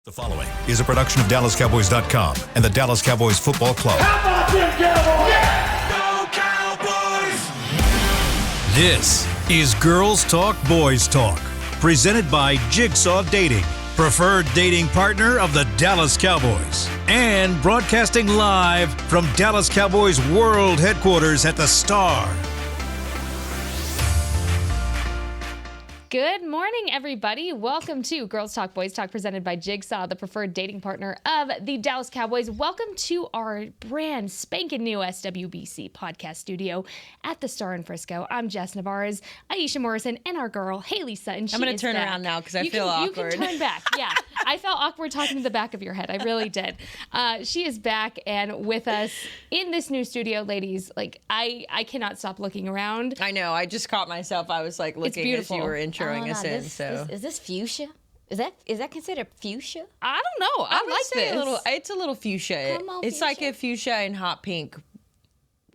The following is a production of DallasCowboys.com and the Dallas Cowboys Football Club. How about them Cowboys? Go Cowboys! This is Girls Talk, Boys Talk, presented by Jigsaw Dating, preferred dating partner of the Dallas Cowboys, and broadcasting live from Dallas Cowboys World Headquarters at the Star. Good morning, everybody. Welcome to Girls Talk, Boys Talk, presented by Jigsaw, the preferred dating partner of the Dallas Cowboys. Welcome to our brand spanking new SWBC podcast studio at the Star in Frisco. I'm Jess Navarez, Aisha Morrison, and our girl, Haley Sutton. I'm going to turn around now because I feel awkward. You can turn back. Yeah, I felt awkward talking to the back of your head. I really did. She is back and with us in this new studio, ladies. Like, I cannot stop looking around. I know. I just caught myself. I was like looking as you were introing us in. Is this fuchsia? Is that considered fuchsia? I don't know. I like this. It's a little fuchsia. Come on, it's fuchsia. like a fuchsia and hot pink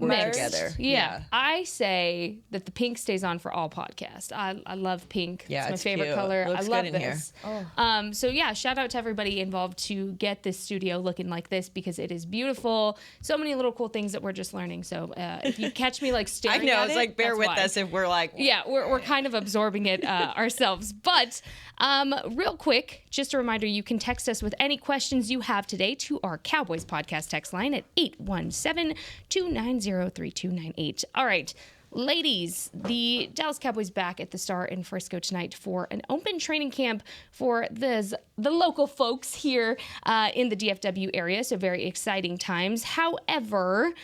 work together. Yeah. I say that the pink stays on for all podcasts. I love pink. Yeah, it's my favorite cute. color. Looks I love good in this. here. So yeah, shout out to everybody involved to get this studio looking like this because it is beautiful. So many little cool things that we're just learning. So if you catch me like staring I know. at It's it, like bear that's with why. us if we're like. Yeah, we're kind of absorbing it ourselves. But real quick, just a reminder, you can text us with any questions you have today to our Cowboys podcast text line at 817-290-3298. All right, ladies, the Dallas Cowboys back at the Star in Frisco tonight for an open training camp for the local folks here in the DFW area. So very exciting times. However,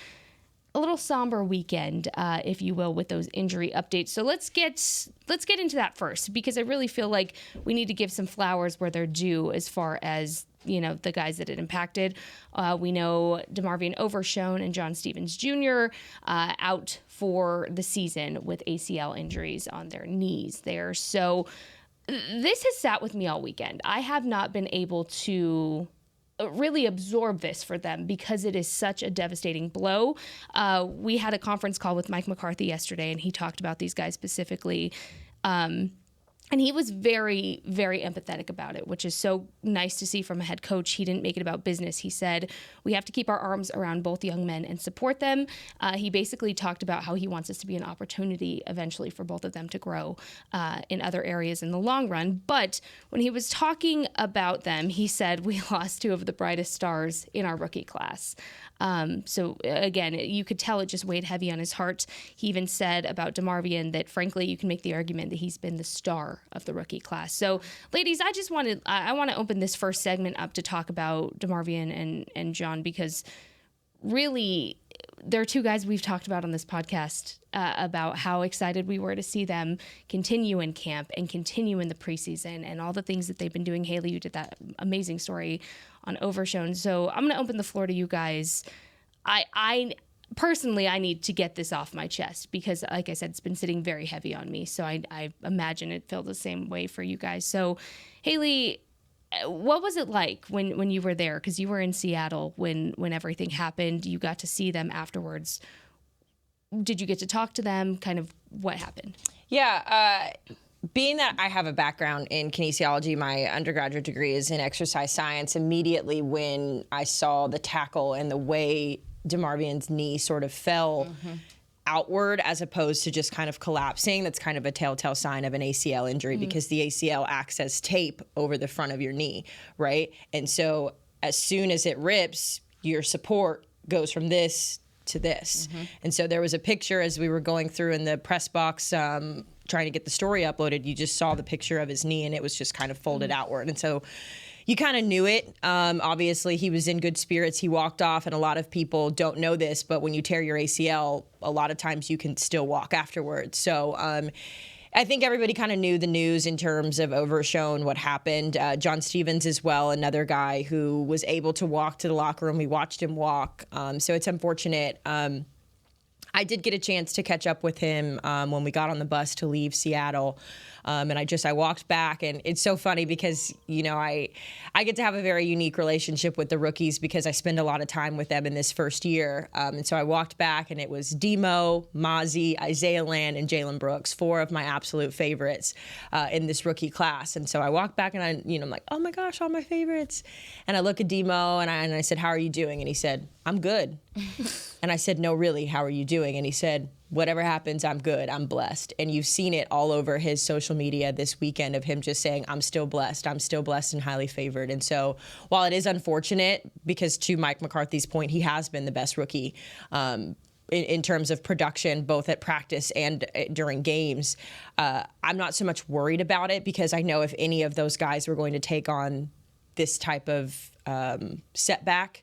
a little somber weekend, if you will, with those injury updates. So let's get into that first, because I really feel like we need to give some flowers where they're due as far as, you know, the guys that it impacted. We know DeMarvion Overshone and John Stevens Jr. Out for the season with ACL injuries on their knees there. So this has sat with me all weekend. I have not been able to really absorb this for them because it is such a devastating blow. We had a conference call with Mike McCarthy yesterday, and he talked about these guys specifically. And he was very, very empathetic about it, which is so nice to see from a head coach. He didn't make it about business. He said, we have to keep our arms around both young men and support them. He basically talked about how he wants this to be an opportunity eventually for both of them to grow in other areas in the long run. But when he was talking about them, he said, we lost two of the brightest stars in our rookie class. So again, you could tell it just weighed heavy on his heart. He even said about DeMarvion that, frankly, you can make the argument that he's been the star of the rookie class. So, ladies, I want to open this first segment up to talk about DeMarvion and John, because really they're two guys we've talked about on this podcast about how excited we were to see them continue in camp and continue in the preseason and all the things that they've been doing. Haley, you did that amazing story on Overshone. So I'm going to open the floor to you guys. I personally, I need to get this off my chest because, like I said, it's been sitting very heavy on me. So I imagine it felt the same way for you guys. So, Haley, what was it like when you were there? Because you were in Seattle when everything happened. You got to see them afterwards. Did you get to talk to them? Kind of what happened? Yeah. Being that I have a background in kinesiology, my undergraduate degree is in exercise science. Immediately when I saw the tackle and the way DeMarvion's knee sort of fell outward as opposed to just kind of collapsing, that's kind of a telltale sign of an ACL injury because the ACL acts as tape over the front of your knee, right? And so as soon as it rips, your support goes from this to this. And so there was a picture as we were going through in the press box trying to get the story uploaded, you just saw the picture of his knee and it was just kind of folded outward. And so you kind of knew it. Obviously, he was in good spirits. He walked off, and a lot of people don't know this, but when you tear your ACL, a lot of times you can still walk afterwards. So I think everybody kind of knew the news in terms of Overshone, what happened. John Stevens as well, another guy who was able to walk to the locker room. We watched him walk. So it's unfortunate. I did get a chance to catch up with him when we got on the bus to leave Seattle. And I walked back, and it's so funny because, I get to have a very unique relationship with the rookies because I spend a lot of time with them in this first year. And so I walked back, and it was Demo, Mazi, Isaiah Land, and Jalen Brooks, 4 of my absolute favorites in this rookie class. And so I walked back, and I'm like, oh my gosh, all my favorites. And I look at Demo, and I said, how are you doing? And he said, I'm good. And I said, no, really, how are you doing? And he said, whatever happens, I'm good. I'm blessed. And you've seen it all over his social media this weekend of him just saying, I'm still blessed. I'm still blessed and highly favored. And so while it is unfortunate, because to Mike McCarthy's point, he has been the best rookie in terms of production, both at practice and during games, I'm not so much worried about it because I know if any of those guys were going to take on this type of setback,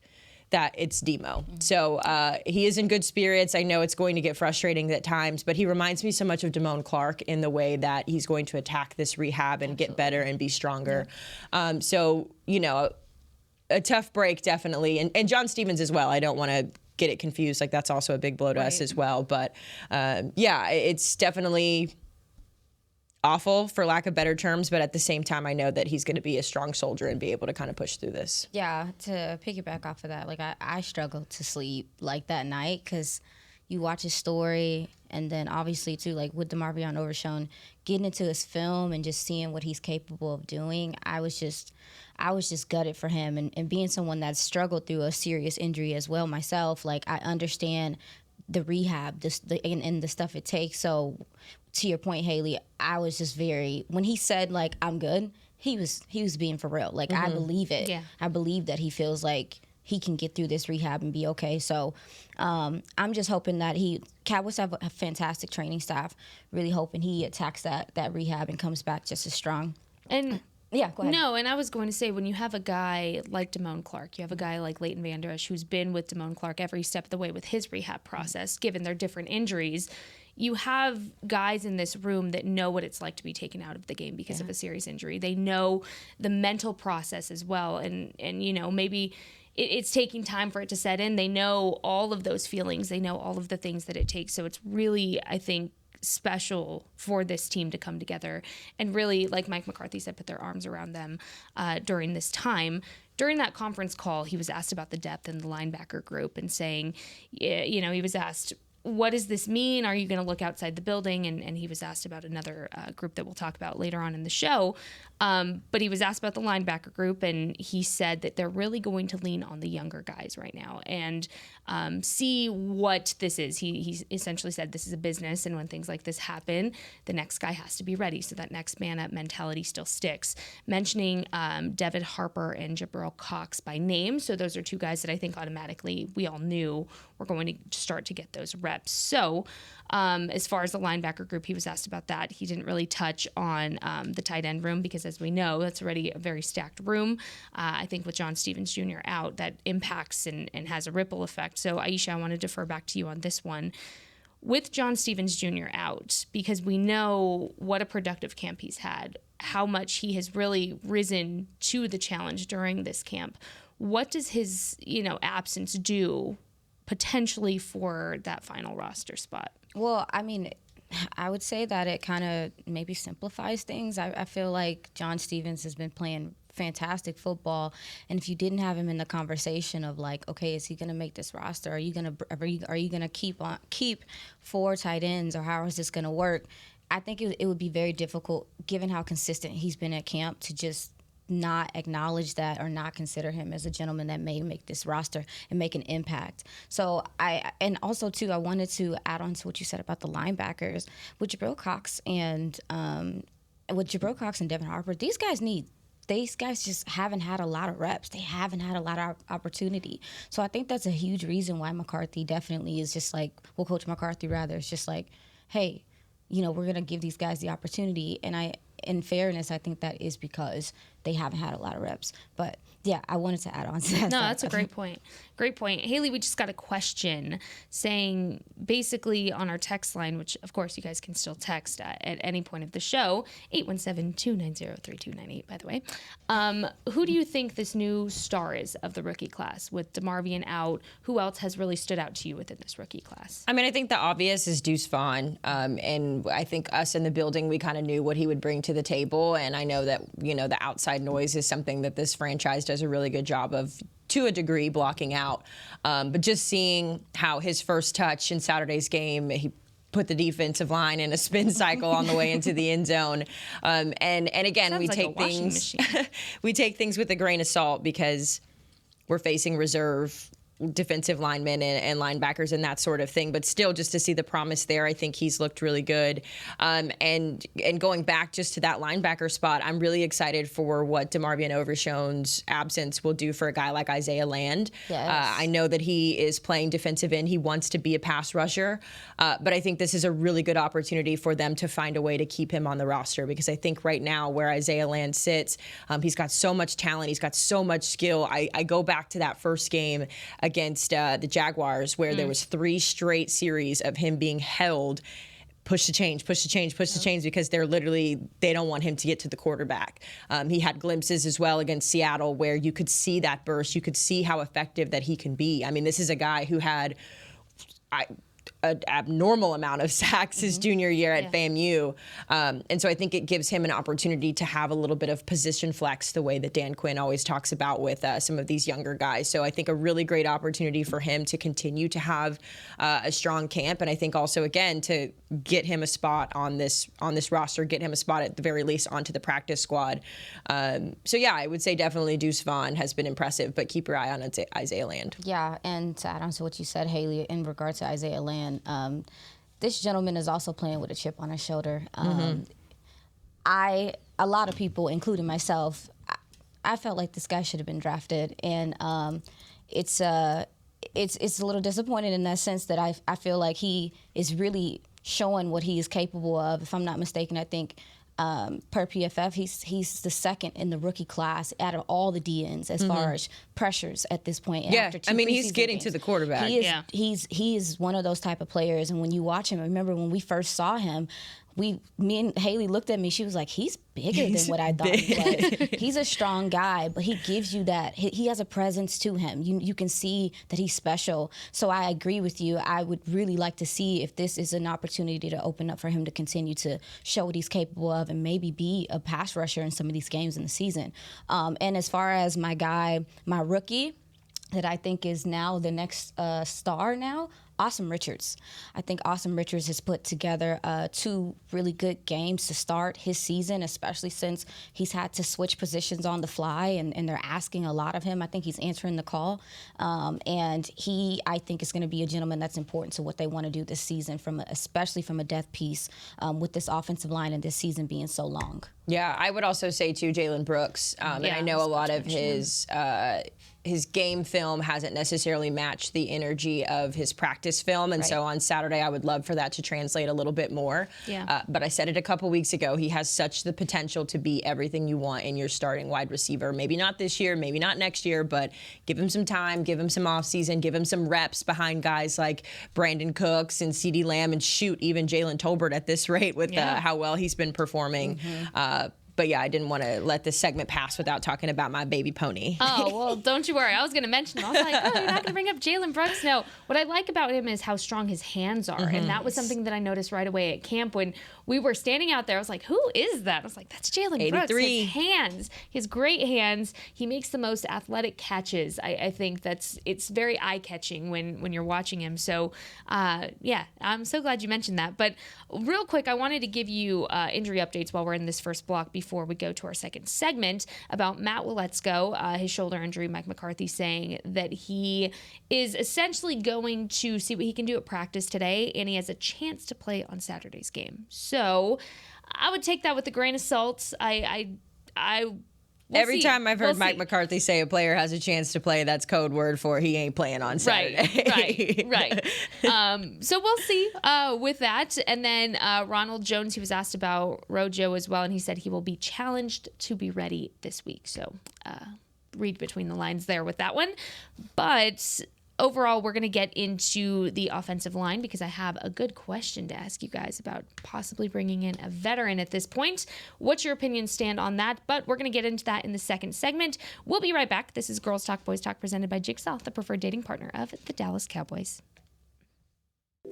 that it's Demo. So he is in good spirits. I know it's going to get frustrating at times, but he reminds me so much of Damone Clark in the way that he's going to attack this rehab and get better and be stronger. So, a tough break, definitely. And John Stevens as well. I don't want to get it confused. Like, that's also a big blow to us as well. But, it's definitely awful, for lack of better terms, but at the same time, I know that he's going to be a strong soldier and be able to kind of push through this. Yeah, to piggyback off of that, like I struggled to sleep like that night because you watch his story, and then obviously too, like with DeMarvion Overshown, getting into his film and just seeing what he's capable of doing, I was just gutted for him, and being someone that's struggled through a serious injury as well myself, like I understand the rehab, and the stuff it takes. So to your point, Haley, I was just when he said like I'm good, he was being for real. Like I believe it. Yeah. I believe that he feels like he can get through this rehab and be okay. So I'm just hoping that Cowboys have a fantastic training staff. Really hoping he attacks that rehab and comes back just as strong. And yeah, go ahead. No, and I was going to say, when you have a guy like Damone Clark, you have a guy like Leighton Vander Esch, who's been with Damone Clark every step of the way with his rehab process, given their different injuries. You have guys in this room that know what it's like to be taken out of the game because of a serious injury. They know the mental process as well, and maybe it's taking time for it to set in. They know all of those feelings. They know all of the things that it takes. So it's really, I think, special for this team to come together and really, like Mike McCarthy said, put their arms around them during this time. During that conference call, he was asked about the depth in the linebacker group and saying, he was asked, what does this mean? Are you going to look outside the building? And he was asked about another group that we'll talk about later on in the show. But he was asked about the linebacker group, and he said that they're really going to lean on the younger guys right now and see what this is. He essentially said this is a business, and when things like this happen, the next guy has to be ready. So that next man up mentality still sticks. Mentioning David Harper and Jabril Cox by name. So those are 2 guys that I think automatically we all knew were going to start to get those reps. So as far as the linebacker group, he was asked about that. He didn't really touch on the tight end room because, as we know, that's already a very stacked room. I think with John Stevens Jr. out, that impacts and has a ripple effect. So, Aisha, I want to defer back to you on this one. With John Stevens Jr. out, because we know what a productive camp he's had, how much he has really risen to the challenge during this camp, what does his absence do potentially for that final roster spot? Well, I mean, I would say that it kind of maybe simplifies things. I feel like John Stevens has been playing fantastic football, and if you didn't have him in the conversation of like, okay, is he going to make this roster? Are you going to keep 4 tight ends, or how is this going to work? I think it would be very difficult, given how consistent he's been at camp, to just not acknowledge that or not consider him as a gentleman that may make this roster and make an impact. So and also too, I wanted to add on to what you said about the linebackers with Jabril Cox and Devin Harper. These guys just haven't had a lot of reps. They haven't had a lot of opportunity. So I think that's a huge reason why McCarthy definitely is just like, well, Coach McCarthy rather, is just like, hey, we're going to give these guys the opportunity. And in fairness, I think that is because they haven't had a lot of reps. But yeah, I wanted to add on to that. No, that's a great point. Great point. Haley, we just got a question saying basically on our text line, which of course you guys can still text at any point of the show, 817-290-3298, by the way. Who do you think this new star is of the rookie class with DeMarvion out? Who else has really stood out to you within this rookie class? I mean, I think the obvious is Deuce Vaughn. And I think us in the building, we kind of knew what he would bring to the table. And I know that, the outside noise is something that this franchise does a really good job of, to a degree, blocking out. But just seeing how his first touch in Saturday's game, he put the defensive line in a spin cycle on the way into the end zone. And again, we take we take things with a grain of salt because we're facing reserve defensive linemen and linebackers and that sort of thing, but still just to see the promise there, I think he's looked really good. And going back just to that linebacker spot, I'm really excited for what DeMarvion Overshown's absence will do for a guy like Isaiah Land. Yes. I know that he is playing defensive end. He wants to be a pass rusher, but I think this is a really good opportunity for them to find a way to keep him on the roster because I think right now where Isaiah Land sits, he's got so much talent. He's got so much skill. I go back to that first game against the Jaguars where there was 3 straight series of him being held, push to change because they don't want him to get to the quarterback. He had glimpses as well against Seattle where you could see that burst. You could see how effective that he can be. I mean, this is a guy who had an abnormal amount of sacks his junior year at FAMU. And so I think it gives him an opportunity to have a little bit of position flex the way that Dan Quinn always talks about with some of these younger guys. So I think a really great opportunity for him to continue to have a strong camp. And I think also, again, to get him a spot on this roster, get him a spot at the very least onto the practice squad. So yeah, I would say definitely Deuce Vaughn has been impressive, but keep your eye on Isaiah Land. Yeah, and to add on to what you said, Haley, in regard to Isaiah Land, this gentleman is also playing with a chip on his shoulder. A lot of people, including myself, I felt like this guy should have been drafted, and it's a little disappointing in that sense that I feel like he is really showing what he is capable of. If I'm not mistaken, I think per PFF, he's the second in the rookie class out of all the DNs as far as pressures at this point. Yeah, after 2 I mean, he's getting games. to the quarterback. He is one of those type of players, and when you watch him, I remember when we first saw him, me and Haley looked at me. She was like, "He's bigger than what I thought he was." He's a strong guy, but he gives you that. He has a presence to him. You can see that he's special. So I agree with you. I would really like to see if this is an opportunity to open up for him to continue to show what he's capable of and maybe be a pass rusher in some of these games in the season. And as far as my rookie, that I think is now the next star now, Awesome Richards. I think Awesome Richards has put together 2 really good games to start his season, especially since he's had to switch positions on the fly and they're asking a lot of him. I think he's answering the call. And I think, is going to be a gentleman that's important to what they want to do this season, especially from a depth piece with this offensive line and this season being so long. Yeah, I would also say, too, Jalen Brooks. And I know a lot of his game film hasn't necessarily matched the energy of his practice film. And so on Saturday, I would love for that to translate a little bit more. Yeah. But I said it a couple weeks ago, he has such the potential to be everything you want in your starting wide receiver. Maybe not this year, maybe not next year, but give him some time, give him some offseason, give him some reps behind guys like Brandon Cooks and CeeDee Lamb, and even Jalen Tolbert at this rate with how well he's been performing. But yeah, I didn't want to let this segment pass without talking about my baby pony. Oh, well, don't you worry. I was going to mention him. I was like, oh, you're not going to bring up Jalen Brooks? No. What I like about him is how strong his hands are. And that was something that I noticed right away at camp when we were standing out there. I was like, who is that? I was like, that's Jalen Brooks. His hands. He has great hands. He makes the most athletic catches. I think it's very eye-catching when you're watching him. So, yeah, I'm so glad you mentioned that. But real quick, I wanted to give you injury updates while we're in this first block before we go to our second segment about Matt Waletzko, his shoulder injury. Mike McCarthy saying that he is essentially going to see what he can do at practice today, and he has a chance to play on Saturday's game. So I would take that with a grain of salt. I Every see. time I've heard We'll Mike see. McCarthy say a player has a chance to play, that's code word for he ain't playing on Saturday. Right. So we'll see with that. And then Ronald Jones, he was asked about Rojo as well, and he said he will be challenged to be ready this week. So read between the lines there with that one. But overall, we're going to get into the offensive line because I have a good question to ask you guys about possibly bringing in a veteran at this point. What's your opinion stand on that? But we're going to get into that in the second segment. We'll be right back. This is Girls Talk, Boys Talk presented by Jigsaw, the preferred dating partner of the Dallas Cowboys.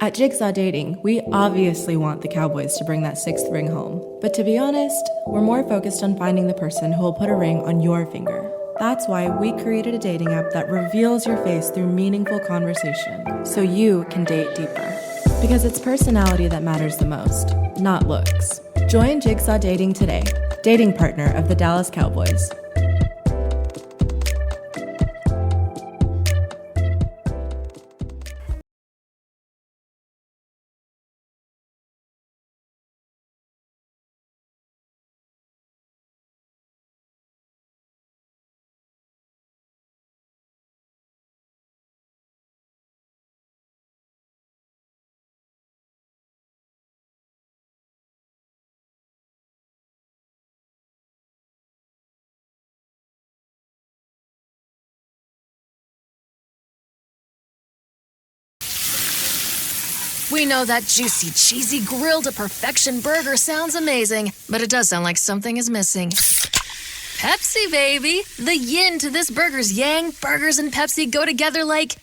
At Jigsaw Dating, we obviously want the Cowboys to bring that 6th ring home. But to be honest, we're more focused on finding the person who will put a ring on your finger. That's why we created a dating app that reveals your face through meaningful conversation, so you can date deeper. Because it's personality that matters the most, not looks. Join Jigsaw Dating today, dating partner of the Dallas Cowboys. We know that juicy, cheesy, grilled to perfection burger sounds amazing, but it does sound like something is missing. Pepsi, baby! The yin to this burger's yang. Burgers and Pepsi go together like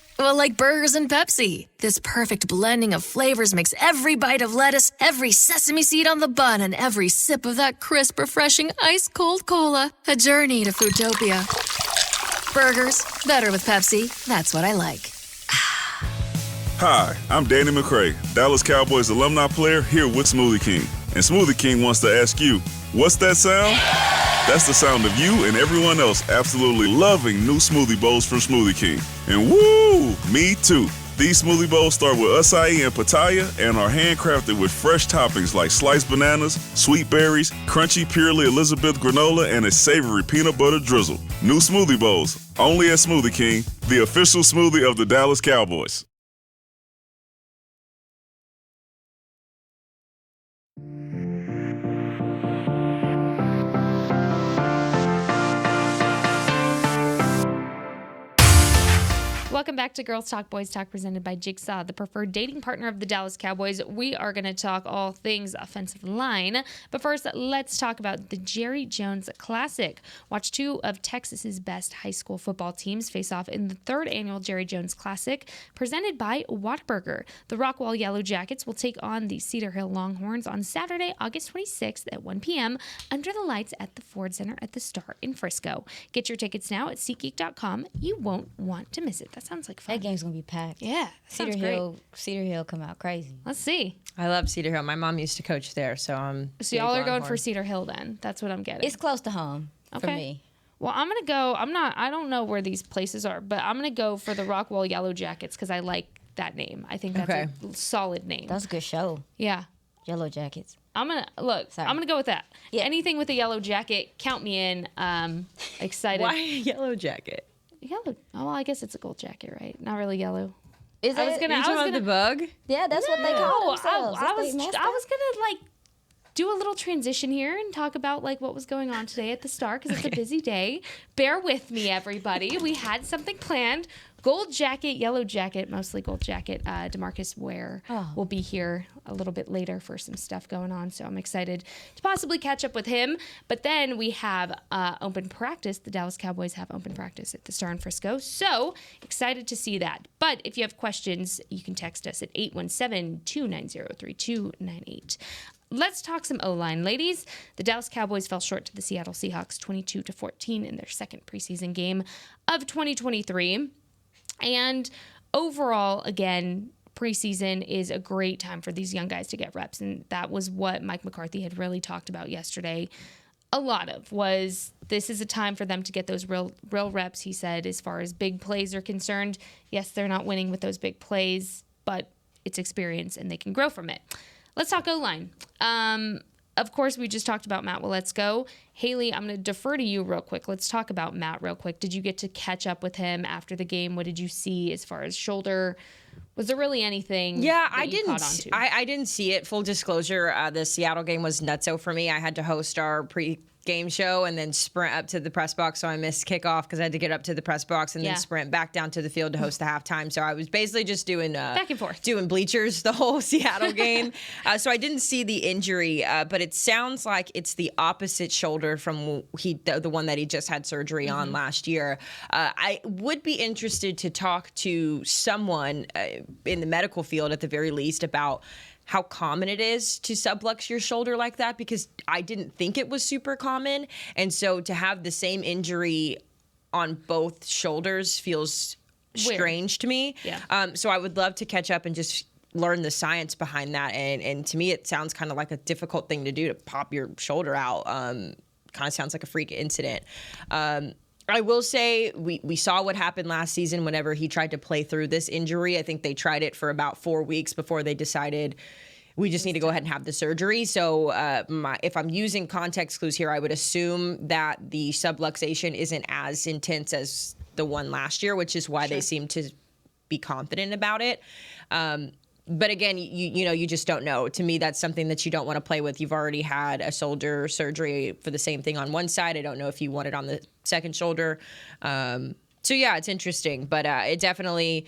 burgers and Pepsi. This perfect blending of flavors makes every bite of lettuce, every sesame seed on the bun, and every sip of that crisp, refreshing, ice-cold cola a journey to Foodtopia. Burgers, better with Pepsi. That's what I like. Hi, I'm Danny McCray, Dallas Cowboys alumni player here with Smoothie King. And Smoothie King wants to ask you, what's that sound? That's the sound of you and everyone else absolutely loving new smoothie bowls from Smoothie King. And woo, me too. These smoothie bowls start with acai and pitaya and are handcrafted with fresh toppings like sliced bananas, sweet berries, crunchy Purely Elizabeth granola, and a savory peanut butter drizzle. New smoothie bowls, only at Smoothie King, the official smoothie of the Dallas Cowboys. Welcome back to Girls Talk, Boys Talk presented by Jigsaw, the preferred dating partner of the Dallas Cowboys. We are going to talk all things offensive line. But first, let's talk about the Jerry Jones Classic. Watch two of Texas's best high school football teams face off in the 3rd annual Jerry Jones Classic presented by Whataburger. The Rockwall Yellow Jackets will take on the Cedar Hill Longhorns on Saturday, August 26th at 1 p.m. under the lights at the Ford Center at the Star in Frisco. Get your tickets now at SeatGeek.com. You won't want to miss it. That sounds like fun. That game's gonna be packed. Yeah, Cedar Hill come out crazy. Let's see. I love Cedar Hill. My mom used to coach there, so So y'all are going for Cedar Hill then. That's what I'm getting. It's close to home for me. Well, I'm going to go. I don't know where these places are, but I'm going to go for the Rockwall Yellow Jackets because I like that name. I think that's a solid name. That's a good show. Yeah. Yellow Jackets. I'm going to look. Sorry. I'm going to go with that. Yeah. Anything with a yellow jacket, count me in. Excited. Why a yellow jacket? Yellow. Oh, well, I guess it's a gold jacket, right? Not really yellow. Is I was it? gonna. You I talking was about gonna. the bug? Yeah, that's what they No, call themselves. I was That's their gonna mascot. like do a little transition here and talk about like what was going on today at the Star because it's a busy day. Bear with me, everybody. We had something planned. Gold jacket, yellow jacket, mostly gold jacket. DeMarcus Ware will be here a little bit later for some stuff going on, so I'm excited to possibly catch up with him. But then we have open practice. The Dallas Cowboys have open practice at the Star in Frisco, so excited to see that. But if you have questions, you can text us at 817-290-3298. Let's talk some O-line, ladies. The Dallas Cowboys fell short to the Seattle Seahawks 22-14 in their second preseason game of 2023. And overall, again, preseason is a great time for these young guys to get reps. And that was what Mike McCarthy had really talked about yesterday. A lot of was this is a time for them to get those real reps, he said, as far as big plays are concerned. Yes, they're not winning with those big plays, but it's experience and they can grow from it. Let's talk O-line. of course, we just talked about Matt Waletzko. Haley, I'm going to defer to you real quick. Let's talk about Matt real quick. Did you get to catch up with him after the game? What did you see as far as shoulder? Was there really anything? Yeah, that you caught on to? I didn't see it. Full disclosure, the Seattle game was nutso for me. I had to host our pre-game show and then sprint up to the press box, so I missed kickoff because I had to get up to the press box and then sprint back down to the field to host the halftime. So I was basically just doing back and forth, doing bleachers the whole Seattle game. So I didn't see the injury, but it sounds like it's the opposite shoulder from the one that he just had surgery on last year. I would be interested to talk to someone in the medical field at the very least about how common it is to sublux your shoulder like that, because I didn't think it was super common. And so to have the same injury on both shoulders feels strange to me. Yeah. So I would love to catch up and just learn the science behind that. And to me, it sounds kind of like a difficult thing to do, to pop your shoulder out. Kind of sounds like a freak incident. I will say we saw what happened last season whenever he tried to play through this injury. I think they tried it for about 4 weeks before they decided we just need to go ahead and have the surgery. So if I'm using context clues here, I would assume that the subluxation isn't as intense as the one last year, which is why they seem to be confident about it. But again, you just don't know. To me, that's something that you don't want to play with. You've already had a shoulder surgery for the same thing on one side. I don't know if you want it on the second shoulder. So yeah, it's interesting, but it definitely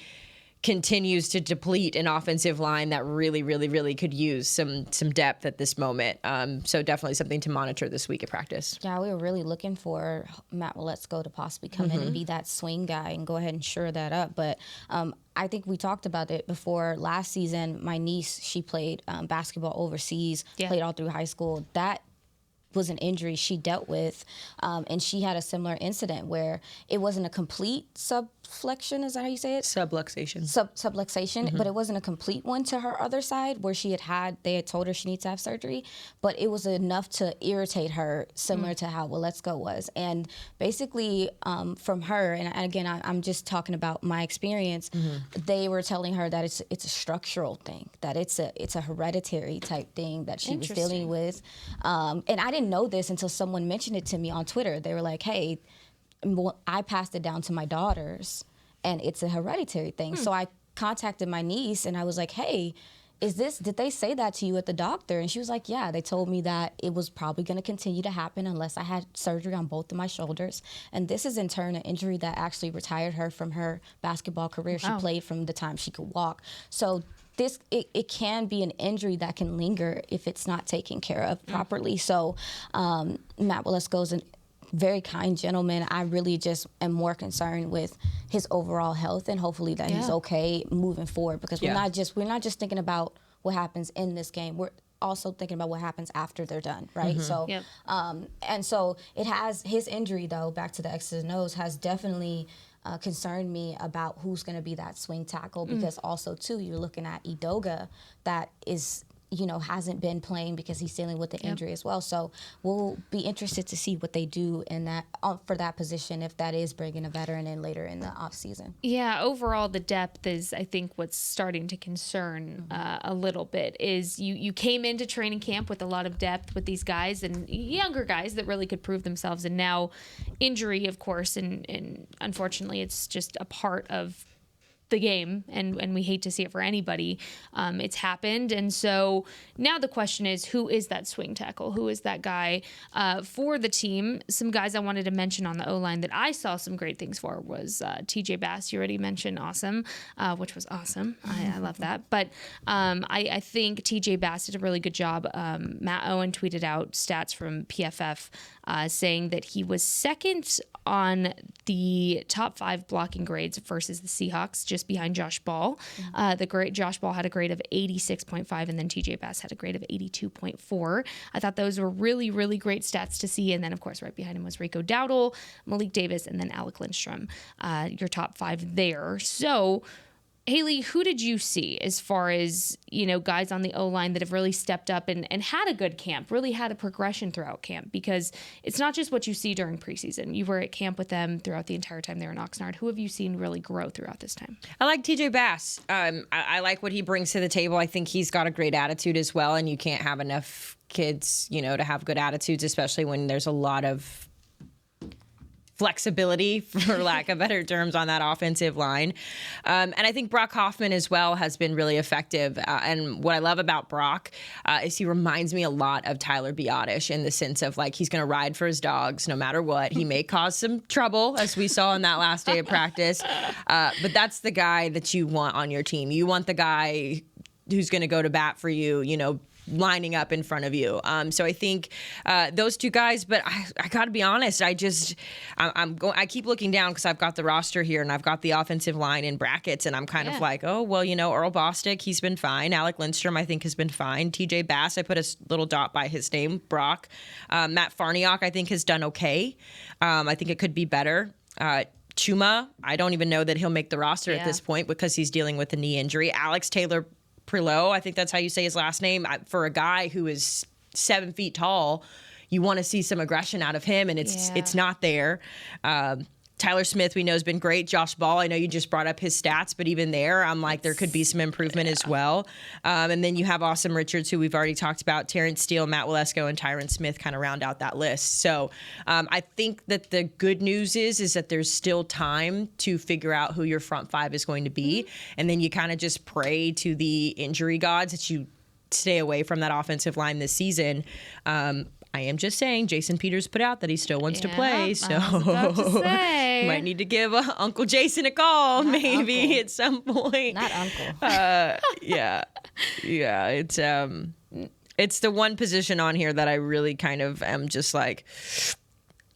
continues to deplete an offensive line that really, really, really could use some depth at this moment. So definitely something to monitor this week at practice. Yeah, we were really looking for Matt Waletzko to possibly come in and be that swing guy and go ahead and shore that up. But I think we talked about it before. Last season, my niece, she played basketball overseas, played all through high school. That was an injury she dealt with, and she had a similar incident where it wasn't a complete subflexion, is that how you say it? Subluxation. Subluxation, but it wasn't a complete one to her other side where they had told her she needs to have surgery, but it was enough to irritate her, similar to how Waletzko was. And basically from her, and again, I'm just talking about my experience, they were telling her that it's a structural thing, that it's a hereditary type thing that she was dealing with. And I didn't know this until someone mentioned it to me on Twitter. They were like, hey, I passed it down to my daughters, and it's a hereditary thing. So I contacted my niece, and I was like, hey, did they say that to you at the doctor? And she was like, yeah, they told me that it was probably going to continue to happen unless I had surgery on both of my shoulders. And this is in turn an injury that actually retired her from her basketball career. She played from the time she could walk. So it can be an injury that can linger if it's not taken care of properly. So Matt Waletzko is a very kind gentleman. I really just am more concerned with his overall health, and hopefully that he's okay moving forward, because we're not just thinking about what happens in this game. We're also thinking about what happens after they're done, right? So, and so it has, his injury though, back to the X's and O's, has definitely concerned me about who's going to be that swing tackle, because also too, you're looking at Edoga that is, hasn't been playing because he's dealing with the injury as well. So we'll be interested to see what they do in that for that position, if that is bringing a veteran in later in the offseason. Yeah, overall the depth is, I think, what's starting to concern a little bit. Is you came into training camp with a lot of depth with these guys and younger guys that really could prove themselves, and now injury, of course, and unfortunately it's just a part of the game, and we hate to see it for anybody. It's happened, and so now the question is, who is that swing tackle? Who is that guy for the team? Some guys I wanted to mention on the O-line that I saw some great things for was TJ Bass. You already mentioned awesome, which was awesome. I love that. But I think TJ Bass did a really good job. Matt Owen tweeted out stats from PFF saying that he was second on the top 5 blocking grades versus the Seahawks, just behind Josh Ball. The great Josh Ball had a grade of 86.5, and then TJ Bass had a grade of 82.4. I thought those were really, really great stats to see. And then, of course, right behind him was Rico Dowdle, Malik Davis, and then Alec Lindstrom, your top 5 there. So Haley, who did you see as far as, guys on the O-line that have really stepped up and had a good camp, really had a progression throughout camp? Because it's not just what you see during preseason. You were at camp with them throughout the entire time they were in Oxnard. Who have you seen really grow throughout this time? I like TJ Bass. I like what he brings to the table. I think he's got a great attitude as well, and you can't have enough kids, to have good attitudes, especially when there's a lot of flexibility, for lack of better terms, on that offensive line. And I think Brock Hoffman as well has been really effective. And what I love about Brock is he reminds me a lot of Tyler Biadasz in the sense of he's going to ride for his dogs no matter what. He may cause some trouble, as we saw on that last day of practice. But that's the guy that you want on your team. You want the guy who's going to go to bat for you, lining up in front of you. So I think those two guys, but I got to be honest, I keep looking down because I've got the roster here and I've got the offensive line in brackets, and I'm kind of like, oh, well, Earl Bostic, he's been fine. Alec Lindstrom, I think, has been fine. TJ Bass, I put a little dot by his name. Brock. Matt Farniok, I think, has done okay. I think it could be better. Chuma, I don't even know that he'll make the roster at this point because he's dealing with a knee injury. Alex Taylor Prillo, I think that's how you say his last name. For a guy who is 7 feet tall, you want to see some aggression out of him, and it's not there. Tyler Smith, we know, has been great. Josh Ball, I know you just brought up his stats, but even there, I'm like, there could be some improvement as well. And then you have Awesome Richards, who we've already talked about, Terrence Steele, Matt Walesko, and Tyron Smith kind of round out that list. So I think that the good news is that there's still time to figure out who your front five is going to be. And then you kind of just pray to the injury gods that you stay away from that offensive line this season. I am just saying, Jason Peters put out that he still wants to play, so might need to give Uncle Jason a call, not maybe uncle. At some point. Not uncle. Yeah. It's the one position on here that I really kind of am just like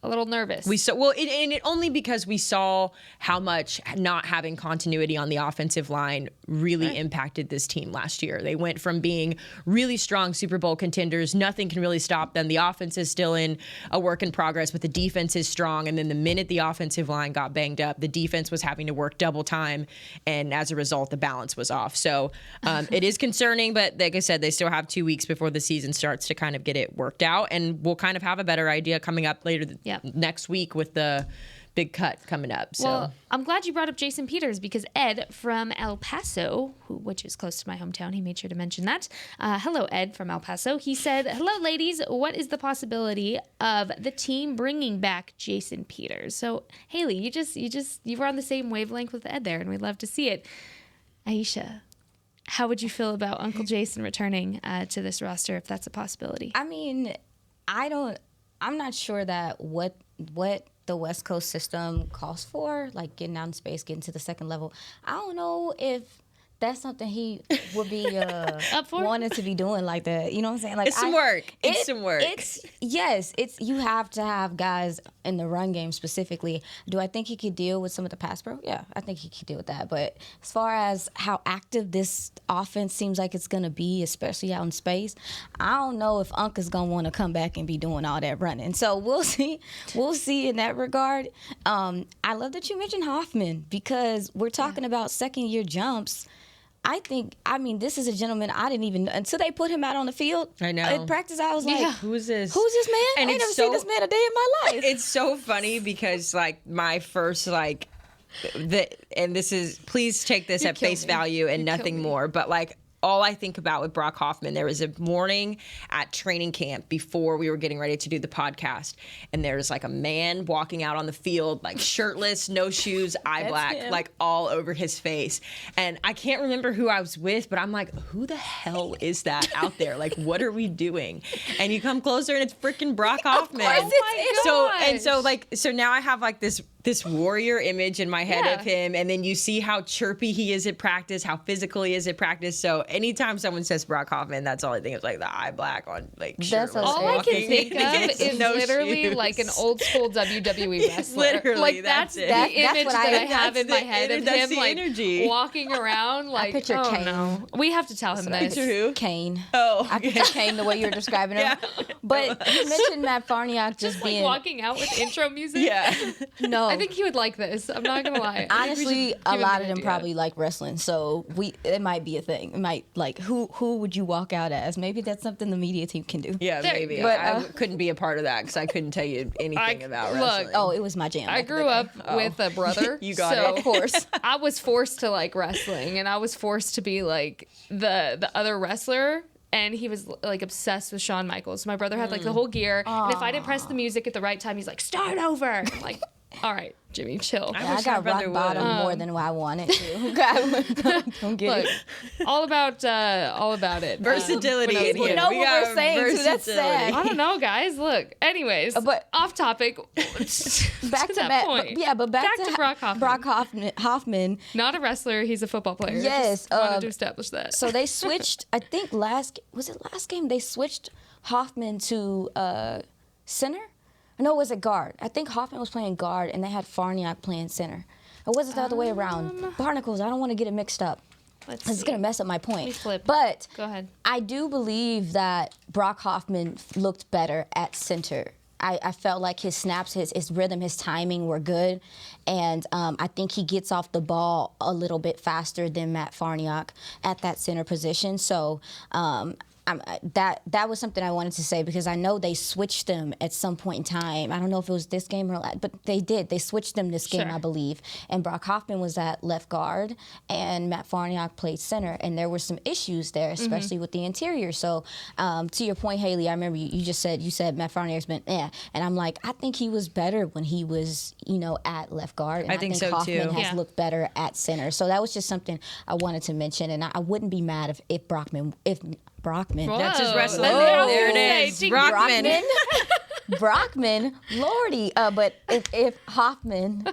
a little nervous. And only because we saw how much not having continuity on the offensive line really impacted this team last year. They went from being really strong Super Bowl contenders, nothing can really stop them. The offense is still in a work in progress, but the defense is strong. And then the minute the offensive line got banged up, the defense was having to work double time, and as a result, the balance was off. So it is concerning, but like I said, they still have 2 weeks before the season starts to kind of get it worked out, and we'll kind of have a better idea coming up later next week with the big cut coming up. So. Well, I'm glad you brought up Jason Peters, because Ed from El Paso, which is close to my hometown, he made sure to mention that. Hello, Ed from El Paso. He said, "Hello, ladies. What is the possibility of the team bringing back Jason Peters?" So, Haley, you were on the same wavelength with Ed there, and we'd love to see it. Aisha, how would you feel about Uncle Jason returning to this roster if that's a possibility? I mean, I'm not sure that what the West Coast system calls for, like getting out in space, getting to the second level. I don't know if that's something he would be up for, wanted to be doing like that. You know what I'm saying? Like, it's some work. It's you have to have guys in the run game specifically. Do I think he could deal with some of the pass pro? Yeah, I think he could deal with that. But as far as how active this offense seems like it's gonna be, especially out in space, I don't know if Unc is gonna want to come back and be doing all that running. So we'll see. We'll see in that regard. I love that you mentioned Hoffman, because we're talking about second-year jumps. I mean, this is a gentleman I didn't even, until they put him out on the field. I know. In practice, I was like, who's this? Who's this man? And I ain't never seen this man a day in my life. It's so funny because, my first, and this is, please take this at face value and nothing more, but, all I think about with Brock Hoffman, there was a morning at training camp before we were getting ready to do the podcast, and there's a man walking out on the field, shirtless, no shoes, eye black, all over his face. And I can't remember who I was with, but I'm like, who the hell is that out there? What are we doing? And you come closer and it's freaking Brock Hoffman. Of course So now I have this warrior image in my head of him, and then you see how chirpy he is at practice, how physical he is at practice. So anytime someone says Brock Hoffman, that's all I think of, the eye black on shirt. All I can think of is literally an old school WWE wrestler. Literally, that's it. the image that I have in my head of that's him the energy. Walking around I picture Kane. No. We have to tell him this. Picture who? Kane. Oh, I picture Kane the way you were describing him. But you mentioned Matt Farniok just being walking out with intro music. Yeah. No. I think he would like this. I'm not gonna lie. I think we Honestly, should a give lot the of them idea. probably like wrestling, so it might be a thing. It might like who would you walk out as? Maybe that's something the media team can do. Yeah, There you maybe. go. But, I couldn't be a part of that because I couldn't tell you anything about wrestling. Oh, it was my jam. I back in grew the day. up with a brother. You got so it. Of course. I was forced to like wrestling, and I was forced to be like the other wrestler. And he was like obsessed with Shawn Michaels. My brother had like the whole gear, and if I didn't press the music at the right time, he's like, "Start over." I'm like, all right, Jimmy, chill. I I wish my got brother rock bottom would. more than I wanted to. God, don't get Look, it. all about it. Versatility. When I was in People here. know We what got we're saying, too. That's versatility. sad. I don't know, guys. Look. Anyways, But- off topic. Back to that Matt, point. but back to Brock Hoffman. Brock Hoffman. Not a wrestler. He's a football player. Yes, Just wanted to establish that. So they switched. I think last game they switched Hoffman to center. No, it was a guard. I think Hoffman was playing guard, and they had Farniak playing center. Or was it the other way around? Barnacles. I don't want to get it mixed up. Let's It's see. going to mess up my point. Let me flip. But Go ahead. I do believe that Brock Hoffman looked better at center. I felt like his snaps, his rhythm, his timing were good. And I think he gets off the ball a little bit faster than Matt Farniak at that center position. So that was something I wanted to say because I know they switched them at some point in time. I don't know if it was this game or last, but they did. They switched them this game, Sure. I believe. And Brock Hoffman was at left guard, and Matt Farniak played center. And there were some issues there, especially with the interior. So to your point, Haley, I remember you said Matt Farniak's been and I'm like, I think he was better when he was at left guard. And I think so, Hoffman too. has Yeah. looked better at center. So that was just something I wanted to mention, and I wouldn't be mad if Brockman. That's his Whoa. wrestling. There There it is. Brockman. Brockman, Lordy. But if Hoffman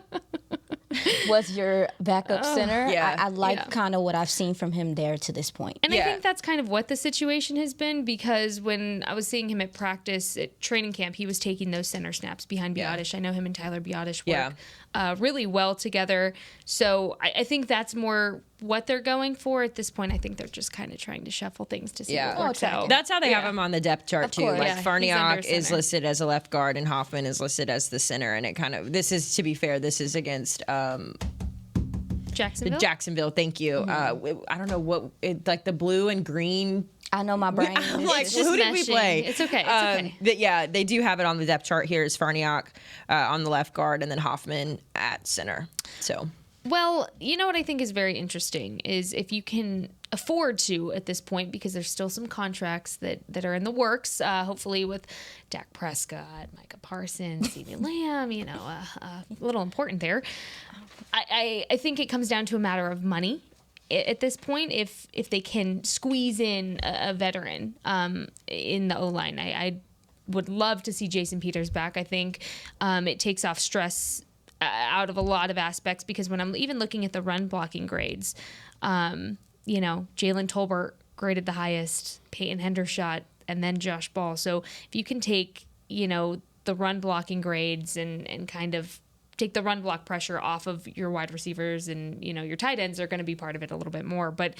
was your backup center, yeah. I like Yeah. kind of what I've seen from him there to this point. And I Yeah. think that's kind of what the situation has been because when I was seeing him at practice at training camp, he was taking those center snaps behind Yeah. Biotish. I know him and Tyler Biotish Yeah. work really well together. So I think that's more what they're going for at this point. I think they're just kind of trying to shuffle things to see Yeah. what works out. That's how they have Yeah. him on the depth chart too. course. Like Yeah, he's under Farniak is center. listed as a left guard and Hoffman is listed as the center. And it kind of to be fair, this is against Jacksonville. Jacksonville. Thank you. I don't know like the blue and green. I know my brain. I'm is like, just- just who did we meshing. play? It's okay, it's okay. But yeah, they do have it on the depth chart here. Is Farniak on the left guard and then Hoffman at center. So Well, you know what I think is very interesting is if you can afford to at this point, because there's still some contracts that are in the works, hopefully with Dak Prescott, Micah Parsons, CeeDee Lamb, a little important there. I think it comes down to a matter of money at this point. If they can squeeze in a veteran in the O-line, I would love to see Jason Peters back. I think it takes off stress out of a lot of aspects because when I'm even looking at the run blocking grades, Jalen Tolbert graded the highest, Peyton Hendershot, and then Josh Ball. So if you can take, the run blocking grades and kind of take the run block pressure off of your wide receivers and, your tight ends are going to be part of it a little bit more. But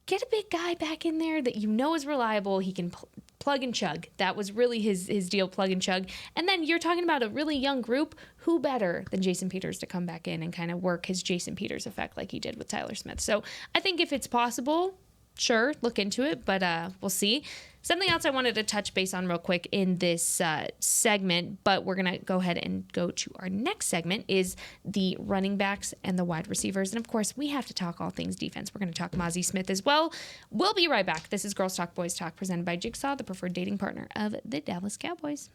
get a big guy back in there that is reliable. He can plug and chug. That was really his deal, plug and chug. And then you're talking about a really young group. Who better than Jason Peters to come back in and kind of work his Jason Peters effect like he did with Tyler Smith? So I think if it's possible, sure, look into it, but we'll see. Something else I wanted to touch base on real quick in this segment, but we're going to go ahead and go to our next segment is the running backs and the wide receivers. And of course, we have to talk all things defense. We're going to talk Mazi Smith as well. We'll be right back. This is Girls Talk Boys Talk presented by Jigsaw, the preferred dating partner of the Dallas Cowboys.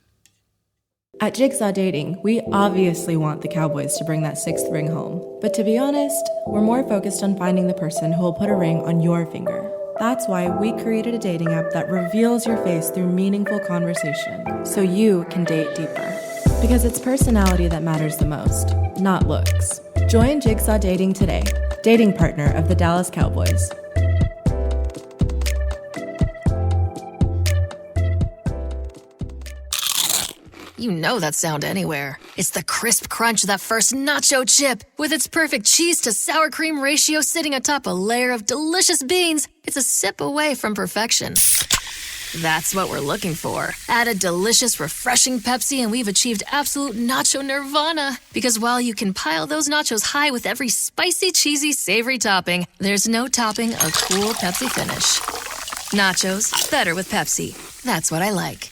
At Jigsaw Dating, we obviously want the Cowboys to bring that sixth ring home. But to be honest, we're more focused on finding the person who will put a ring on your finger. That's why we created a dating app that reveals your face through meaningful conversation, so you can date deeper. Because it's personality that matters the most, not looks. Join Jigsaw Dating today, dating partner of the Dallas Cowboys. You know that sound anywhere. It's the crisp crunch of that first nacho chip. With its perfect cheese to sour cream ratio sitting atop a layer of delicious beans, it's a sip away from perfection. That's what we're looking for. Add a delicious, refreshing Pepsi and we've achieved absolute nacho nirvana. Because while you can pile those nachos high with every spicy, cheesy, savory topping, there's no topping a cool Pepsi finish. Nachos, better with Pepsi. That's what I like.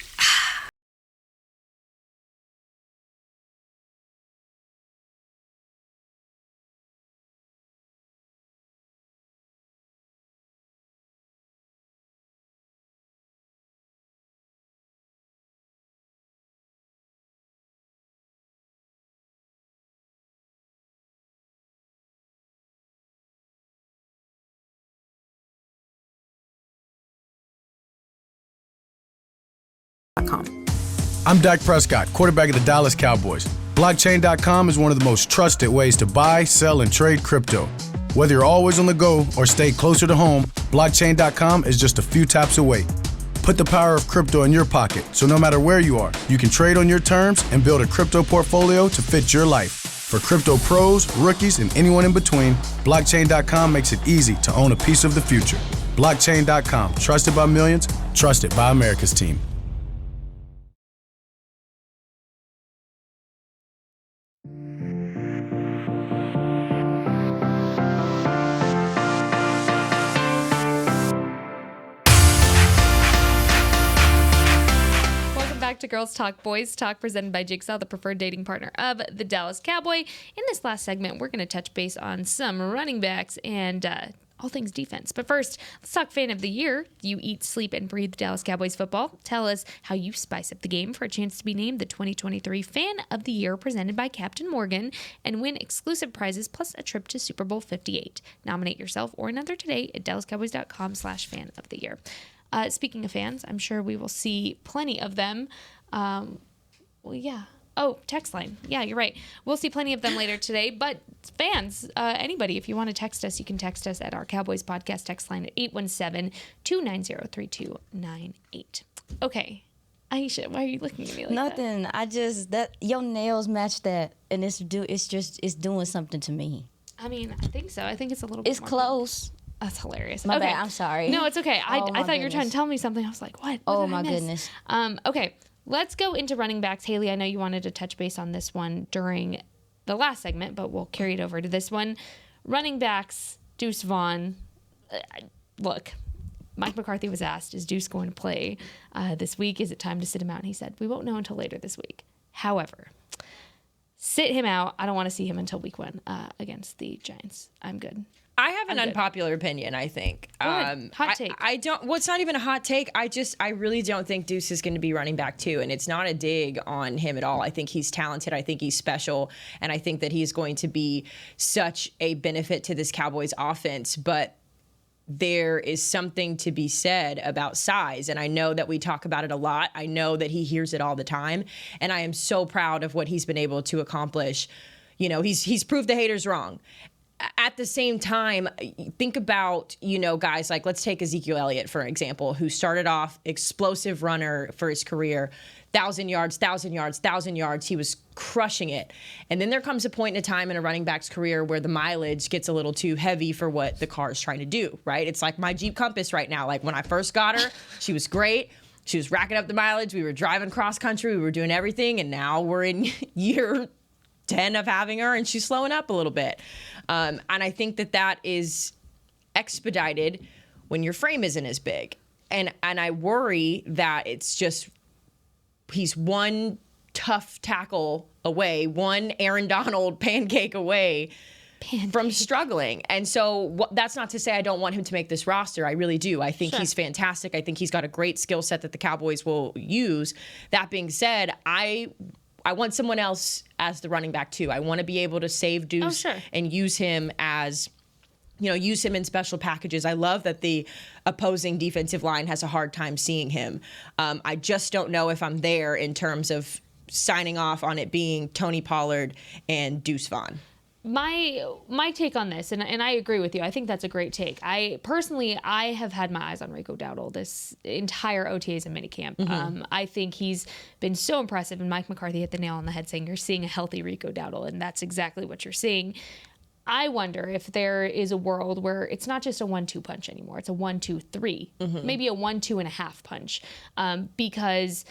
I'm Dak Prescott, quarterback of the Dallas Cowboys. Blockchain.com is one of the most trusted ways to buy, sell, and trade crypto. Whether you're always on the go or stay closer to home, Blockchain.com is just a few taps away. Put the power of crypto in your pocket, so no matter where you are, you can trade on your terms and build a crypto portfolio to fit your life. For crypto pros, rookies, and anyone in between, Blockchain.com makes it easy to own a piece of the future. Blockchain.com, trusted by millions, trusted by America's team. Back to Girls Talk Boys Talk, presented by Jigsaw, the preferred dating partner of the Dallas Cowboy. In this last segment, we're going to touch base on some running backs and all things defense. But first, let's talk fan of the year. You eat, sleep, and breathe Dallas Cowboys football. Tell us how you spice up the game for a chance to be named the 2023 Fan of the Year presented by Captain Morgan and win exclusive prizes plus a trip to Super Bowl 58. Nominate yourself or another today at dallascowboys.com/fan of the year. Speaking of fans, I'm sure we will see plenty of them. Oh, text line. Yeah, you're right. We'll see plenty of them later today. But fans, anybody, if you want to text us, you can text us at our Cowboys podcast text line at 817-290-3298. Okay. Aisha, why are you looking at me like Nothing. that? I just, your nails match that, and it's doing something to me. I mean, I think so. I think it's a little bit It's more close. That's hilarious. My okay. bad. I'm sorry. No, it's okay. I thought you were trying to goodness. tell me something. I was like, what? Oh, What did I my miss? goodness. Okay. Let's go into running backs. Haley, I know you wanted to touch base on this one during the last segment, but we'll carry it over to this one. Running backs, Deuce Vaughn. Look, Mike McCarthy was asked, is Deuce going to play this week? Is it time to sit him out? And he said, we won't know until later this week. However, sit him out. I don't want to see him until week 1 against the Giants. I'm good. I have an unpopular opinion, I think. Hot take. I don't, well, it's not even a hot take. I really don't think Deuce is going to be running back 2. And it's not a dig on him at all. I think he's talented. I think he's special. And I think that he's going to be such a benefit to this Cowboys offense. But there is something to be said about size. And I know that we talk about it a lot. I know that he hears it all the time. And I am so proud of what he's been able to accomplish. You know, he's proved the haters wrong. At the same time, think about, guys like, let's take Ezekiel Elliott, for example, who started off explosive runner for his career, 1,000 yards. He was crushing it. And then there comes a point in time in a running back's career where the mileage gets a little too heavy for what the car is trying to do, right? It's like my Jeep Compass right now. Like when I first got her, she was great. She was racking up the mileage. We were driving cross country. We were doing everything. And now we're in year 10 of having her and she's slowing up a little bit. And I think that is expedited when your frame isn't as big. And I worry that it's just, he's one tough tackle away, one Aaron Donald pancake away from struggling. And so that's not to say I don't want him to make this roster. I really do. I think he's fantastic. I think he's got a great skill set that the Cowboys will use. That being said, I want someone else as the running back too. I want to be able to save Deuce and use him as, use him in special packages. I love that the opposing defensive line has a hard time seeing him. I just don't know if I'm there in terms of signing off on it being Tony Pollard and Deuce Vaughn. My take on this, and I agree with you. I think that's a great take. I have had my eyes on Rico Dowdle this entire OTAs and minicamp. Mm-hmm. I think he's been so impressive, and Mike McCarthy hit the nail on the head saying you're seeing a healthy Rico Dowdle, and that's exactly what you're seeing. I wonder if there is a world where it's not just a 1-2 punch anymore. It's a 1-2-3, maybe a 1-2.5 punch, because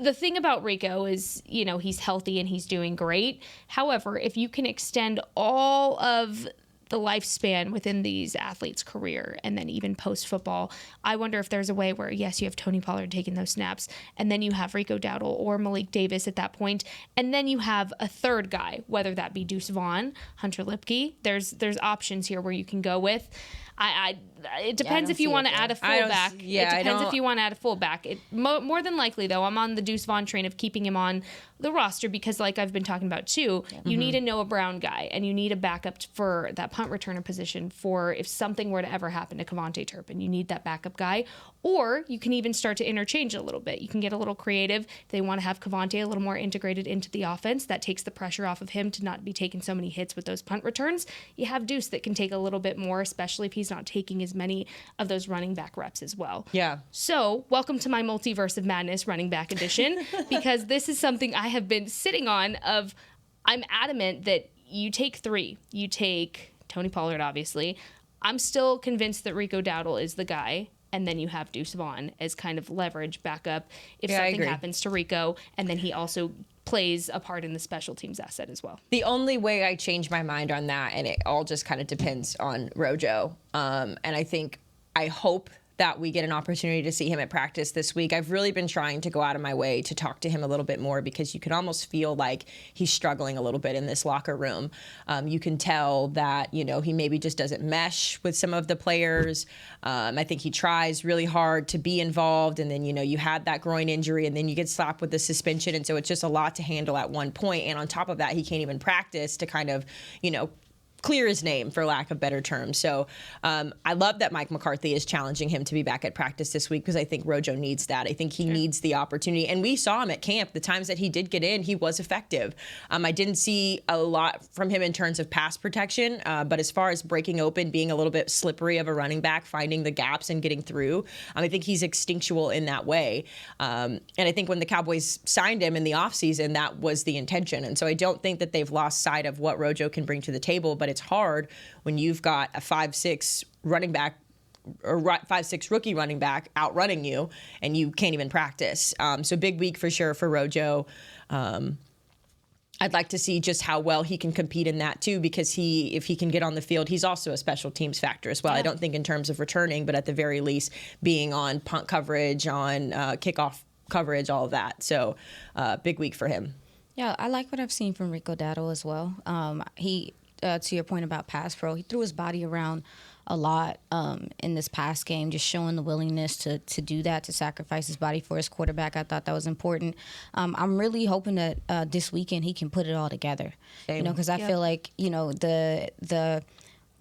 the thing about Rico is, he's healthy and he's doing great. However, if you can extend all of the lifespan within these athletes' career and then even post-football, I wonder if there's a way where, yes, you have Tony Pollard taking those snaps, and then you have Rico Dowdle or Malik Davis at that point, and then you have a third guy, whether that be Deuce Vaughn, Hunter Lipke. There's options here where you can go with. It depends if you want to add a fullback. It depends if you want to add a fullback. More than likely, though, I'm on the Deuce Vaughn train of keeping him on the roster because, like I've been talking about too, you need a Noah Brown guy and you need a backup for that punt returner position for if something were to ever happen to Kevontae Turpin. You need that backup guy. Or you can even start to interchange a little bit. You can get a little creative. If they want to have Kevontae a little more integrated into the offense, that takes the pressure off of him to not be taking so many hits with those punt returns. You have Deuce that can take a little bit more, especially if he's not taking as many of those running back reps as well. Yeah. So welcome to my multiverse of madness running back edition, because this is something I have been sitting on of, I'm adamant that you take 3. You take Tony Pollard, obviously. I'm still convinced that Rico Dowdle is the guy. And then you have Deuce Vaughn as kind of leverage backup if something happens to Rico. And then he also plays a part in the special teams asset as well. The only way I change my mind on that, and it all just kind of depends on Rojo. And I hope that we get an opportunity to see him at practice this week. I've really been trying to go out of my way to talk to him a little bit more because you can almost feel like he's struggling a little bit in this locker room. You can tell that, he maybe just doesn't mesh with some of the players. I think he tries really hard to be involved, and then, you had that groin injury, and then you get slapped with the suspension, and so it's just a lot to handle at one point. And on top of that, he can't even practice to kind of, clear his name, for lack of better terms. So I love that Mike McCarthy is challenging him to be back at practice this week because I think Rojo needs that. I think he needs the opportunity. And we saw him at camp. The times that he did get in, he was effective. I didn't see a lot from him in terms of pass protection, but as far as breaking open, being a little bit slippery of a running back, finding the gaps and getting through, I think he's instinctual in that way. And I think when the Cowboys signed him in the offseason, that was the intention. And so I don't think that they've lost sight of what Rojo can bring to the table, but it's hard when you've got a 5'6" running back or 5'6" rookie running back outrunning you and you can't even practice. So big week for sure for Rojo. I'd like to see just how well he can compete in that too, because if he can get on the field, he's also a special teams factor as well. Yeah. I don't think in terms of returning, but at the very least being on punt coverage, on kickoff coverage, all of that. So big week for him. Yeah, I like what I've seen from Rico Dowdle as well. To your point about pass pro, he threw his body around a lot in this past game, just showing the willingness to do that, to sacrifice his body for his quarterback. I thought that was important. I'm really hoping that this weekend he can put it all together. Same. Because I feel like the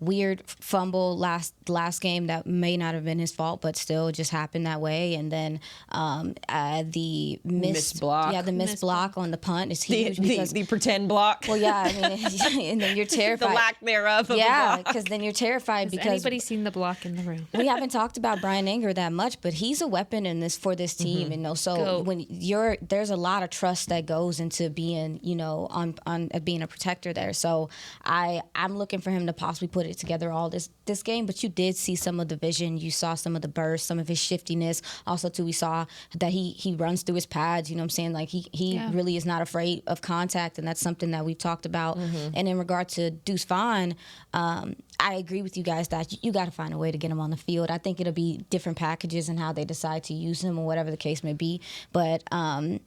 weird fumble last game that may not have been his fault, but still just happened that way. And then the missed block. Yeah, the missed block on the punt is huge. The pretend block. Well, yeah, and then you're terrified. The lack thereof of yeah, because then you're terrified Has anybody seen the block in the room? We haven't talked about Brian Anger that much, but he's a weapon for this team. And so when there's a lot of trust that goes into being, on being a protector there. So I'm looking for him to possibly put it together all this game, but you did see some of the vision. You saw some of the burst, some of his shiftiness. Also, too, we saw that he runs through his pads. You know what I'm saying? Like he really is not afraid of contact, and that's something that we've talked about. And in regard to Deuce Vaughn, I agree with you guys that you got to find a way to get him on the field. I think it'll be different packages and how they decide to use him or whatever the case may be. But I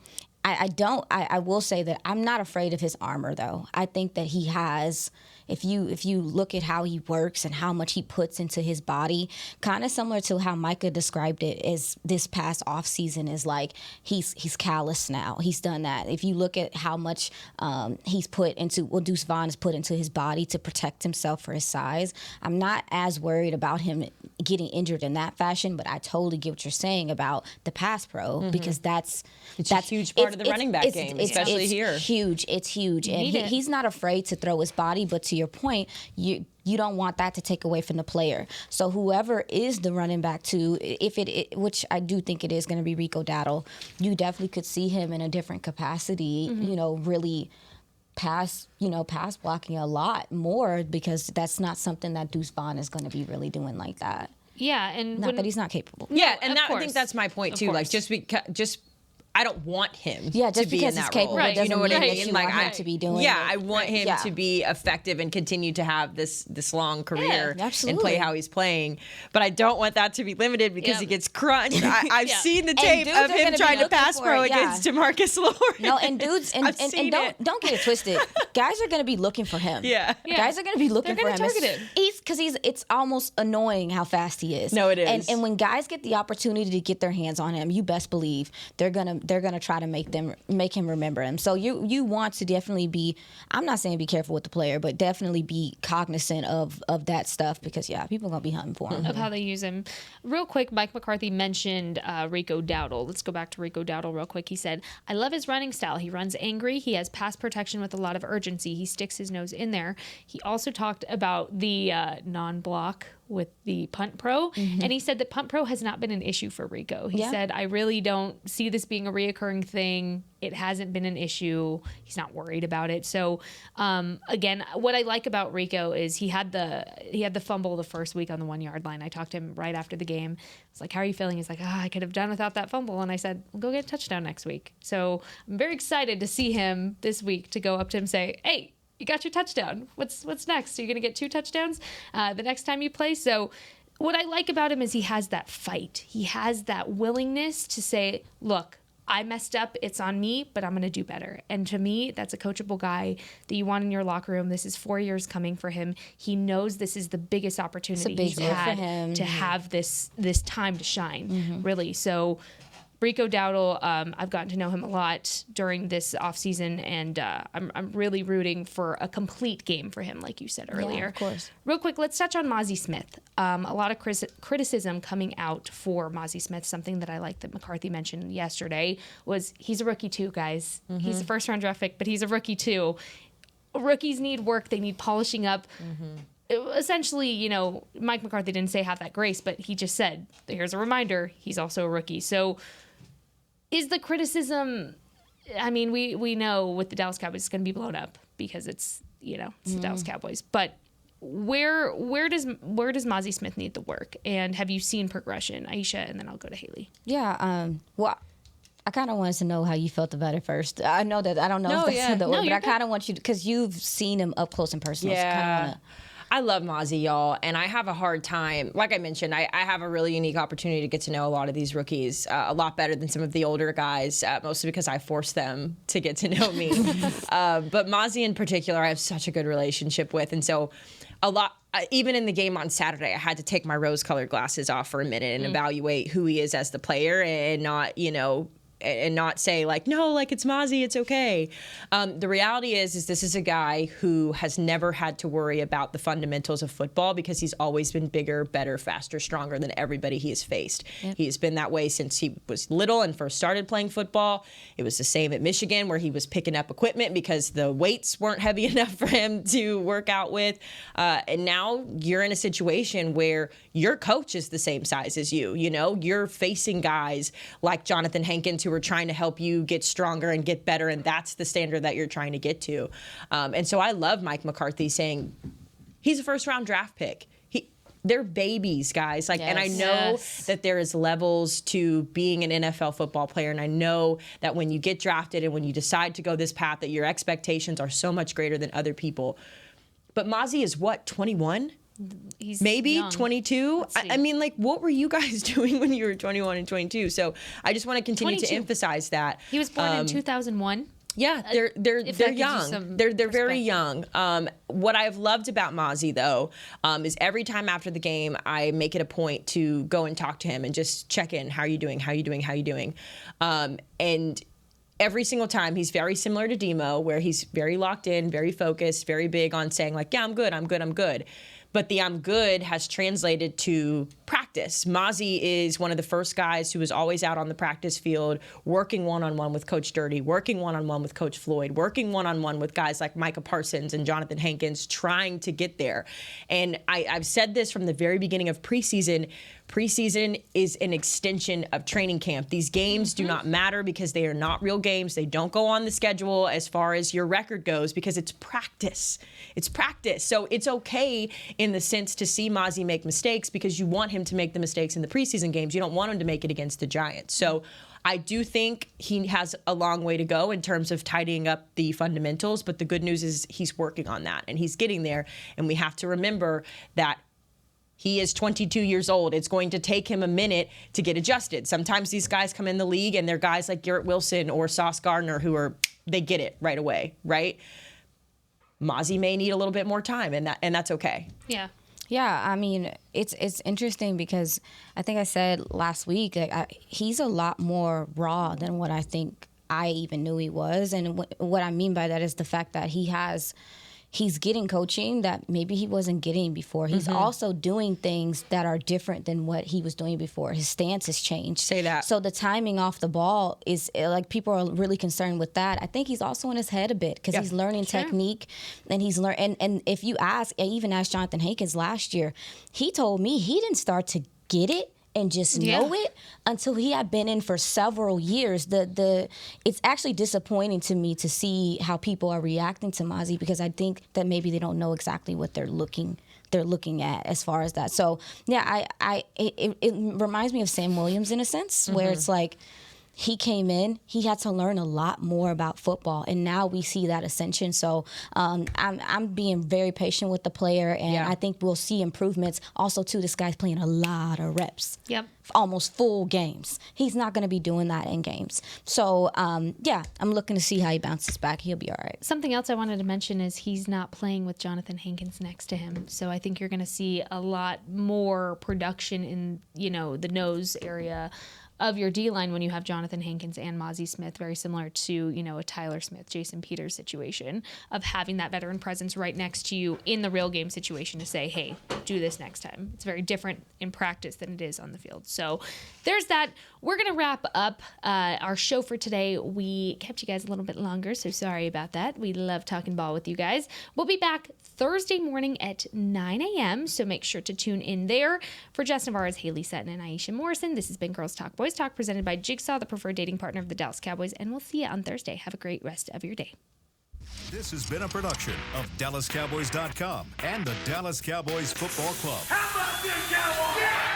will say that I'm not afraid of his armor, though. I think that he has. If you look at how he works and how much he puts into his body, kind of similar to how Micah described it as this past offseason is like he's callous now. He's done that. If you look at how much he's put into, Deuce Vaughn has put into his body to protect himself for his size, I'm not as worried about him getting injured in that fashion, but I totally get what you're saying about the pass pro because that's a huge part of the running back game, especially here. It's huge. And he's not afraid to throw his body, but to your point, you don't want that to take away from the player. So whoever is the running back to, which I do think it is going to be Rico Dowdle, you definitely could see him in a different capacity, really pass blocking a lot more, because that's not something that Deuce Vaughn is going to be really doing like that. Yeah, and Not that he's not capable. Yeah, and of I course. think that's my point too. Like just I don't want him Yeah, just to be because in he's that capable role. doesn't You know what I mean mean? that you Like want him to be doing yeah, it. I want him to be effective and continue to have this long career and absolutely. play how he's playing. But I don't want that to be limited because Yeah. he gets crunched. I've seen the tape dudes of are him gonna be trying to looking pass for pro it, against DeMarcus Lawrence. No, and dudes, and seen it. don't get it twisted. Guys are going to be looking for him. Yeah. Guys are going to be looking They're for gonna him. target him. Because it's almost annoying how fast he is. No, it is. And when guys get the opportunity to get their hands on him, you best believe they're gonna try to make him remember him. So you want to definitely be, I'm not saying be careful with the player, but definitely be cognizant of that stuff, because people are gonna be hunting for him. Of how they use him. Real quick, Mike McCarthy mentioned Rico Dowdle. Let's go back to Rico Dowdle real quick. He said, I love his running style. He runs angry. He has pass protection with a lot of urgency. He sticks his nose in there. He also talked about the non-block with the punt pro, and he said that punt pro has not been an issue for Rico. He said, I really don't see this being a reoccurring thing. It hasn't been an issue. He's not worried about it. So again, what I like about Rico is he had the fumble the first week on the 1 yard line. I talked to him right after the game. I was like, how are you feeling? He's like, I could have done without that fumble. And I said, well, go get a touchdown next week. So I'm very excited to see him this week, to go up to him and say, hey, you got your touchdown. What's next? Are you going to get 2 touchdowns the next time you play? So what I like about him is he has that fight. He has that willingness to say, look, I messed up. It's on me, but I'm going to do better. And to me, that's a coachable guy that you want in your locker room. This is 4 years coming for him. He knows this is the biggest opportunity big he's deal for had him. to have this time to shine, really. So Rico Dowdle, I've gotten to know him a lot during this offseason, and I'm really rooting for a complete game for him, like you said earlier. Yeah, of course. Real quick, let's touch on Mazi Smith. A lot of criticism coming out for Mazi Smith. Something that I like that McCarthy mentioned yesterday was he's a rookie too, guys. He's a first-round draft pick, but he's a rookie too. Rookies need work. They need polishing up. Essentially, Mike McCarthy didn't say have that grace, but he just said, here's a reminder, he's also a rookie. So is the criticism, I mean, we know with the Dallas Cowboys it's going to be blown up because it's the Dallas Cowboys. But where does Mazi Smith need the work? And have you seen progression? Aisha, and then I'll go to Haley. Yeah. Well, I kind of wanted to know how you felt about it first. I know that I don't know if that's the order, but I kind of want you to, because you've seen him up close and personal. So kinda wanna, I love Mazi, y'all, and I have a hard time. Like I mentioned, I have a really unique opportunity to get to know a lot of these rookies a lot better than some of the older guys, mostly because I forced them to get to know me. But Mazi in particular, I have such a good relationship with, and so a lot. Even in the game on Saturday, I had to take my rose-colored glasses off for a minute and evaluate who he is as the player, and not say like, no, like it's Mazi, it's okay. The reality is this is a guy who has never had to worry about the fundamentals of football because he's always been bigger, better, faster, stronger than everybody he has faced. Yep. He has been that way since he was little and first started playing football. It was the same at Michigan where he was picking up equipment because the weights weren't heavy enough for him to work out with. And now you're in a situation where your coach is the same size as you. You're facing guys like Jonathan Hankins who are trying to help you get stronger and get better, and that's the standard that you're trying to get to. And so I love Mike McCarthy saying he's a first-round draft pick. They're babies, guys. And I know that there is levels to being an NFL football player, and I know that when you get drafted and when you decide to go this path, that your expectations are so much greater than other people. But Mazi is what, 21? He's maybe young. 22. I mean, like, what were you guys doing when you were 21 and 22? So I just want to continue 22. to emphasize that. He was born in 2001. Yeah, they're young. They're very young. What I've loved about Mazi though is every time after the game, I make it a point to go and talk to him and just check in. How are you doing? How are you doing? How are you doing? And every single time, he's very similar to Demo, where he's very locked in, very focused, very big on saying like, yeah, I'm good, I'm good, I'm good. But the I'm good has translated to practice. Mazi is one of the first guys who was always out on the practice field, working one-on-one with Coach Dirty, working one-on-one with Coach Floyd, working one-on-one with guys like Micah Parsons and Jonathan Hankins, trying to get there. And I've said this from the very beginning of preseason, Preseason is an extension of training camp. These games do not matter because they are not real games. They don't go on the schedule as far as your record goes because it's practice. It's practice. So it's okay in the sense to see Mazi make mistakes because you want him to make the mistakes in the preseason games. You don't want him to make it against the Giants. So I do think he has a long way to go in terms of tidying up the fundamentals, but the good news is he's working on that and he's getting there. And we have to remember that he is 22 years old. It's going to take him a minute to get adjusted. Sometimes these guys come in the league and they're guys like Garrett Wilson or Sauce Gardner they get it right away, right? Mazi may need a little bit more time, and that's okay. Yeah. Yeah, I mean, it's interesting because I think I said last week, he's a lot more raw than what I think I even knew he was. And what I mean by that is the fact that he's getting coaching that maybe he wasn't getting before. He's also doing things that are different than what he was doing before. His stance has changed. Say that. So the timing off the ball is like people are really concerned with that. I think he's also in his head a bit because he's learning technique and he's and if you ask, I even asked Jonathan Hankins last year, he told me he didn't start to get it and just know it until he had been in for several years. It's actually disappointing to me to see how people are reacting to Mazi because I think that maybe they don't know exactly what they're looking at as far as that. So yeah, it reminds me of Sam Williams in a sense where it's like he came in, he had to learn a lot more about football, and now we see that ascension. So I'm being very patient with the player, and I think we'll see improvements. Also, too, this guy's playing a lot of reps. Yep. Almost full games. He's not going to be doing that in games. So, I'm looking to see how he bounces back. He'll be all right. Something else I wanted to mention is he's not playing with Jonathan Hankins next to him. So I think you're going to see a lot more production in, the nose area of your D-line when you have Jonathan Hankins and Mazi Smith, very similar to, a Tyler Smith, Jason Peters situation of having that veteran presence right next to you in the real game situation to say, hey, do this next time. It's very different in practice than it is on the field. So there's that. We're going to wrap up our show for today. We kept you guys a little bit longer, so sorry about that. We love talking ball with you guys. We'll be back Thursday morning at 9 a.m., so make sure to tune in there. For Jess Navarez, Haley Sutton, and Aisha Morrison, this has been Girls Talk Boys Talk, presented by Jigsaw, the preferred dating partner of the Dallas Cowboys, and we'll see you on Thursday. Have a great rest of your day. This has been a production of DallasCowboys.com and the Dallas Cowboys Football Club. How about this, Cowboys? Yeah!